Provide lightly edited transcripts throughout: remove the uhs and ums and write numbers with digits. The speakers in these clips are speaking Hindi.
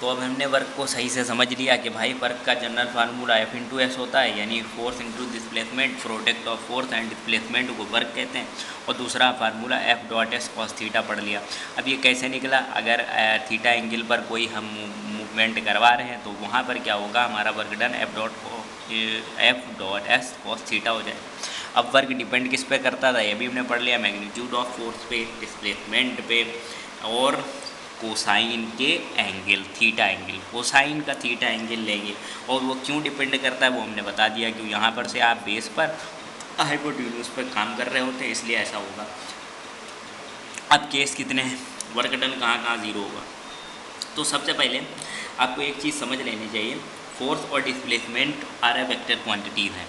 तो अब हमने वर्क को सही से समझ लिया कि भाई वर्क का general formula F into S होता है, यानी force into displacement, product of force and displacement को वर्क कहते हैं। और दूसरा formula F dot S cos theta पढ़ लिया। अब ये कैसे निकला, अगर थीटा एंगल पर कोई हम मूवमेंट करवा रहे हैं तो वहाँ पर क्या होगा, हमारा work done F dot S cos theta हो जाए। अब वर्क डिपेंड किस पे करता था, ये भी हमने पढ़ लिया, मैग्नीट्यूड ऑफ फोर्स पे, डिस्प्लेसमेंट पे, और कोसाइन के एंगल, थीटा एंगल, कोसाइन का थीटा एंगल लेंगे। और वो क्यों डिपेंड करता है वो हमने बता दिया, क्यों यहाँ पर से आप बेस पर हाइपोटेन्यूज पर काम कर रहे होते हैं, इसलिए ऐसा होगा। अब केस कितने हैं, वर्क डन कहाँ कहाँ ज़ीरो होगा। तो सबसे पहले आपको एक चीज़ समझ लेनी चाहिए, फोर्स और डिस्प्लेसमेंट आर वेक्टर क्वांटिटीज़ हैं।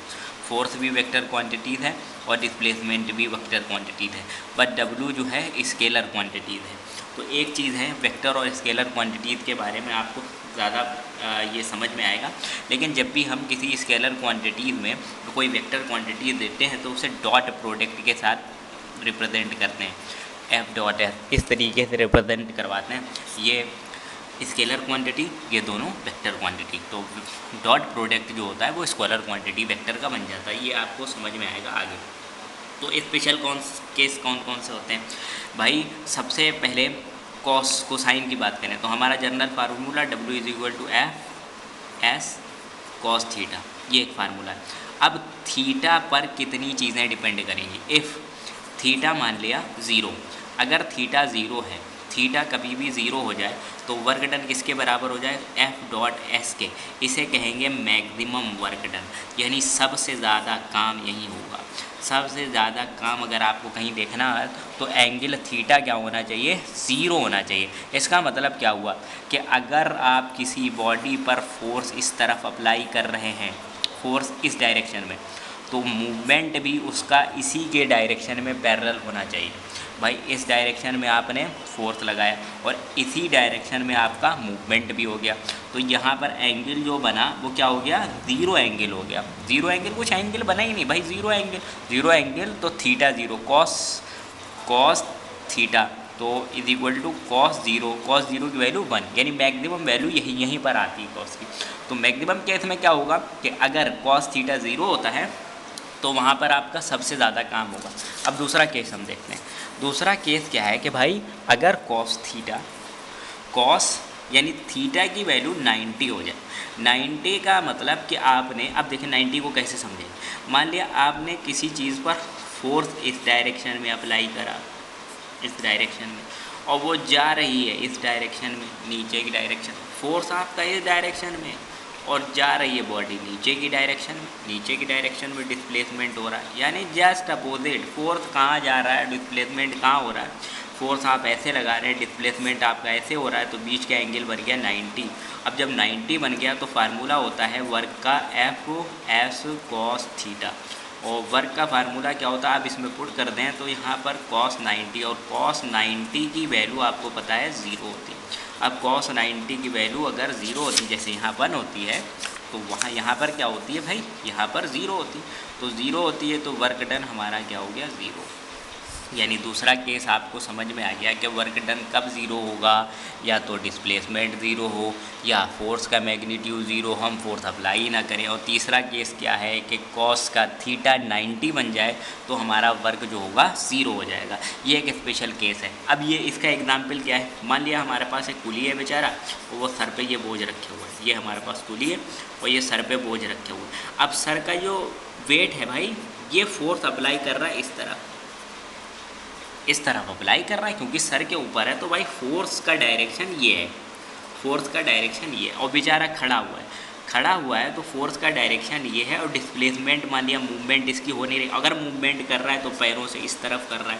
फोर्स भी वेक्टर क्वांटिटीज़ है और डिस्प्लेसमेंट भी वेक्टर क्वांटिटीज़ है, बट W जो है स्केलर क्वांटिटीज़ है। तो एक चीज़ है, वेक्टर और स्केलर क्वांटिटीज़ के बारे में आपको ज़्यादा ये समझ में आएगा, लेकिन जब भी हम किसी स्केलर क्वांटिटीज़ में कोई वेक्टर क्वांटिटी देते हैं तो उसे डॉट प्रोडक्ट के साथ रिप्रेजेंट करते हैं, F डॉट एस, इस तरीके से रिप्रेजेंट करवाते हैं। ये स्केलर क्वांटिटी, ये दोनों वेक्टर क्वांटिटी, तो डॉट प्रोडक्ट जो होता है वो स्केलर क्वांटिटी वेक्टर का बन जाता है। ये आपको समझ में आएगा आगे। तो स्पेशल केस कौन कौन से होते हैं भाई, सबसे पहले कोसाइन की बात करें तो हमारा general formula W is equal to F S cos theta, ये एक फार्मूला है। अब थीटा पर कितनी चीज़ें डिपेंड करेंगी, इफ़ थीटा मान लिया ज़ीरो, अगर थीटा ज़ीरो है, थीटा कभी भी ज़ीरो हो जाए तो वर्क डन किसके बराबर हो जाए, F डॉट एस के, इसे कहेंगे मैक्सिमम वर्क डन, यानी सबसे ज़्यादा काम यही होगा। सबसे ज़्यादा काम अगर आपको कहीं देखना है तो एंगल थीटा क्या होना चाहिए, ज़ीरो होना चाहिए। इसका मतलब क्या हुआ कि अगर आप किसी बॉडी पर फोर्स इस तरफ अप्लाई कर रहे हैं, फोर्स इस डायरेक्शन में, तो मूवमेंट भी उसका इसी के डायरेक्शन में पैरेलल होना चाहिए। भाई इस डायरेक्शन में आपने फोर्स लगाया और इसी डायरेक्शन में आपका मूवमेंट भी हो गया, तो यहाँ पर एंगल जो बना वो क्या हो गया, ज़ीरो एंगल हो गया। ज़ीरो एंगल, कुछ एंगल बना ही नहीं भाई, ज़ीरो एंगल, ज़ीरो एंगल तो थीटा ज़ीरो, कॉस थीटा तो is equal to cos zero की वैल्यू 1, यानी मैक्सिमम वैल्यू यहीं पर आती है कॉस की। तो मैक्सिमम केस में क्या होगा कि अगर कॉस थीटा ज़ीरो होता है तो वहाँ पर आपका सबसे ज़्यादा काम होगा। अब दूसरा केस हम देखते हैं। दूसरा केस क्या है कि भाई अगर कॉस थीटा, कॉस यानी थीटा की वैल्यू 90 हो जाए, 90 का मतलब कि आपने, अब देखिए 90 को कैसे समझें, मान लिया आपने किसी चीज़ पर फोर्स इस डायरेक्शन में अप्लाई करा, इस डायरेक्शन में, और वो जा रही है इस डायरेक्शन में, नीचे की डायरेक्शन, फोर्स आपका इस डायरेक्शन में और जा रही है बॉडी नीचे की डायरेक्शन में, नीचे की डायरेक्शन में डिस्प्लेसमेंट हो रहा है, यानी जस्ट अपोजिट, फोर्स कहाँ जा रहा है, डिस्प्लेसमेंट कहाँ हो रहा है, फोर्स आप ऐसे लगा रहे हैं, डिस्प्लेसमेंट आपका ऐसे हो रहा है, तो बीच का एंगल बन गया 90। अब जब 90 बन गया तो फार्मूला होता है वर्क का F एस कॉस थीटा, और वर्क का फार्मूला क्या होता है, आप इसमें पुट कर दें तो यहाँ पर cos 90, और cos 90 की वैल्यू आपको पता है ज़ीरो होती है। अब cos 90 की वैल्यू अगर ज़ीरो होती, जैसे यहाँ 1 होती है, तो वहाँ यहाँ पर क्या होती है भाई, यहाँ पर ज़ीरो होती, तो ज़ीरो होती है तो वर्क डन हमारा क्या हो गया, ज़ीरो। यानी दूसरा केस आपको समझ में आ गया कि वर्क डन कब ज़ीरो होगा, या तो डिस्प्लेसमेंट ज़ीरो हो या फोर्स का मैग्नीट्यूड ज़ीरो, हम फोर्स अप्लाई ना करें। और तीसरा केस क्या है कि कॉस का थीटा 90 बन जाए तो हमारा वर्क जो होगा ज़ीरो हो जाएगा। ये एक स्पेशल केस है। अब ये इसका एग्जाम्पल क्या है, मान लिया हमारे पास एक कुली है बेचारा, वो सर पे ये बोझ रखे हुए हैं, ये हमारे पास कुली है और ये सर पे बोझ रखे हुए हैं। अब सर का जो वेट है भाई, ये फोर्स अप्लाई कर रहा है इस तरफ अप्लाई कर रहा है, क्योंकि सर के ऊपर है, तो भाई फोर्स का डायरेक्शन ये है, फोर्स का डायरेक्शन ये है, और बेचारा खड़ा हुआ है तो फोर्स का डायरेक्शन ये है, और डिस्प्लेसमेंट मान लिया मूवमेंट इसकी हो नहीं रही, अगर मूवमेंट कर रहा है तो पैरों से इस तरफ कर रहा है,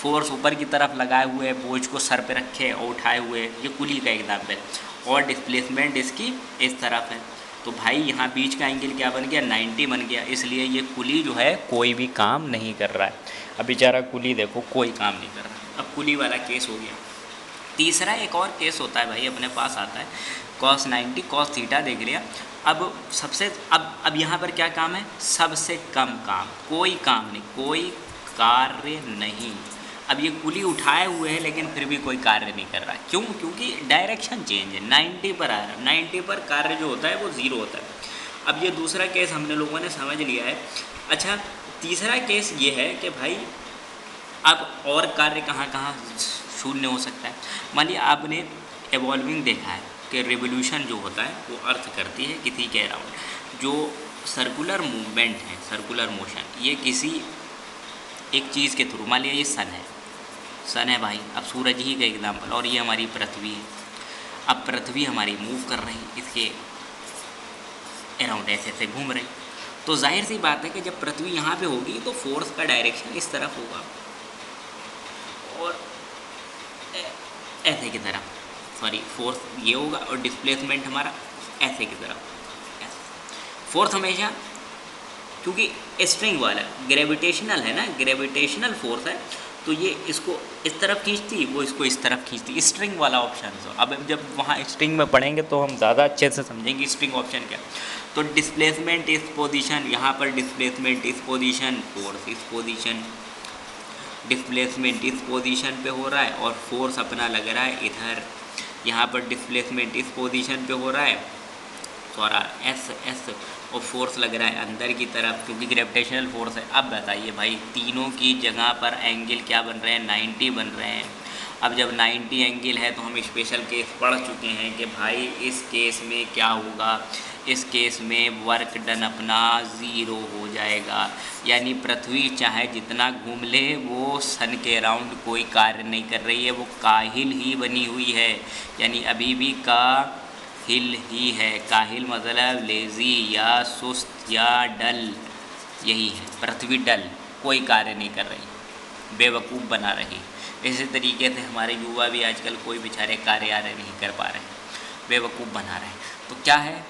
फोर्स ऊपर की तरफ लगाए हुए है, बोझ को सर पे रखे और उठाए हुए, ये कुली का एग्जाम्पल, और डिस्प्लेसमेंट इसकी इस तरफ है, तो भाई यहाँ बीच का एंगल क्या बन गया, 90 बन गया, इसलिए ये कुली जो है कोई भी काम नहीं कर रहा है। अब बेचारा कुली देखो कोई काम नहीं कर रहा, अब कुली वाला केस हो गया। तीसरा एक और केस होता है भाई, अपने पास आता है cos 90 cos थीटा, देख लिया। अब सबसे अब यहाँ पर क्या काम है, सबसे कम काम, कोई काम नहीं, कोई कार्य नहीं। अब ये कुली उठाए हुए है लेकिन फिर भी कोई कार्य नहीं कर रहा। क्यों? क्योंकि डायरेक्शन चेंज है, 90 पर आ रहा है। 90 पर कार्य जो होता है वो 0 होता है। अब ये दूसरा केस हमने लोगों ने समझ लिया है। अच्छा, तीसरा केस ये है कि भाई अब और कार्य कहाँ कहाँ शून्य हो सकता है। मान लिया आपने एवॉल्विंग देखा है कि रिवोल्यूशन जो होता है वो अर्थ करती है किसी के अराउंड। जो सर्कुलर मूवमेंट है, सर्कुलर मोशन, ये किसी एक चीज़ के थ्रू, मान लिया ये सन है भाई, अब सूरज ही का एग्जाम्पल, और ये हमारी पृथ्वी है। अब पृथ्वी हमारी मूव कर रही, इसके अराउंड ऐसे ऐसे घूम रही। तो जाहिर सी बात है कि जब पृथ्वी यहाँ पे होगी तो फोर्स का डायरेक्शन इस तरफ होगा और ऐसे की तरफ, सॉरी फोर्स ये होगा और डिस्प्लेसमेंट हमारा ऐसे की तरफ। फोर्स हमेशा, क्योंकि स्ट्रिंग वाला ग्रेविटेशनल है ना, ग्रेविटेशनल फोर्स है, तो ये इसको इस तरफ खींचती, वो इसको इस तरफ खींचती, स्ट्रिंग वाला ऑप्शन। अब जब वहाँ स्ट्रिंग में पढ़ेंगे तो हम ज़्यादा अच्छे से समझेंगे स्ट्रिंग ऑप्शन क्या। तो डिस्प्लेसमेंट इस पोजीशन, यहाँ पर डिस्प्लेसमेंट इस पोजीशन, फोर्स इस पोजीशन, डिस्प्लेसमेंट इस पोजीशन पे हो रहा है और फोर्स अपना लग रहा है इधर। यहाँ पर डिस्प्लेसमेंट इस पोजीशन पे हो रहा है, सॉरा एस और फोर्स लग रहा है अंदर की तरफ क्योंकि ग्रेविटेशनल फोर्स है। अब बताइए भाई, तीनों की जगह पर एंगल क्या बन रहे हैं? 90 बन रहे हैं। अब जब 90 एंगल है तो हम स्पेशल केस पढ़ चुके हैं कि भाई इस केस में क्या होगा। इस केस में वर्क डन अपना 0 हो जाएगा, यानी पृथ्वी चाहे जितना घूम ले वो सन के अराउंड कोई कार्य नहीं कर रही है, वो काहिल ही बनी हुई है, यानी अभी भी काहिल ही है। काहिल मतलब लेज़ी या सुस्त या डल, यही है। पृथ्वी डल, कोई कार्य नहीं कर रही, बेवकूफ़ बना रही। इसी तरीके से हमारे युवा भी आजकल कोई बेचारे कार्य नहीं कर पा रहे, बेवकूफ़ बना रहे हैं। तो क्या है,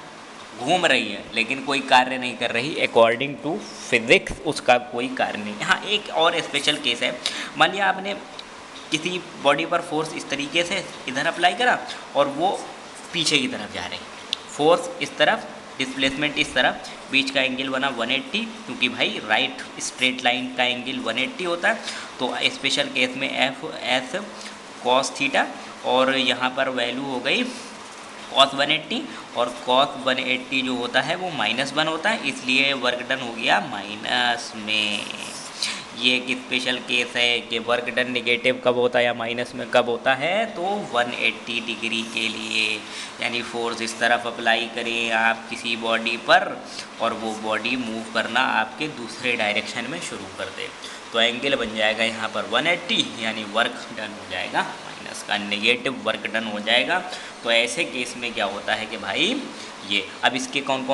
घूम रही है लेकिन कोई कार्य नहीं कर रही। अकॉर्डिंग टू फिज़िक्स उसका कोई कार्य नहीं। हाँ, एक और स्पेशल केस है। मान लिया आपने किसी बॉडी पर फोर्स इस तरीके से इधर अप्लाई करा और वो पीछे की तरफ जा रही, फोर्स इस तरफ, डिस्प्लेसमेंट इस तरफ, बीच का एंगल बना 180, क्योंकि भाई राइट स्ट्रेट लाइन का एंगल 180 होता है। तो स्पेशल केस में एफ एस कॉस थीटा, और यहाँ पर वैल्यू हो गई कॉस 180, और कॉस 180 जो होता है वो -1 होता है, इसलिए वर्क डन हो गया माइनस में। ये एक स्पेशल केस है कि वर्क डन नेगेटिव कब होता है या माइनस में कब होता है, तो 180 डिग्री के लिए, यानी फोर्स इस तरफ अप्लाई करें आप किसी बॉडी पर और वो बॉडी मूव करना आपके दूसरे डायरेक्शन में शुरू कर दे, तो एंगल बन जाएगा यहाँ पर 180, यानी वर्क डन हो जाएगा माइनस का, नेगेटिव वर्क डन हो जाएगा। तो ऐसे केस में क्या होता है कि भाई ये, अब इसके कौन कौन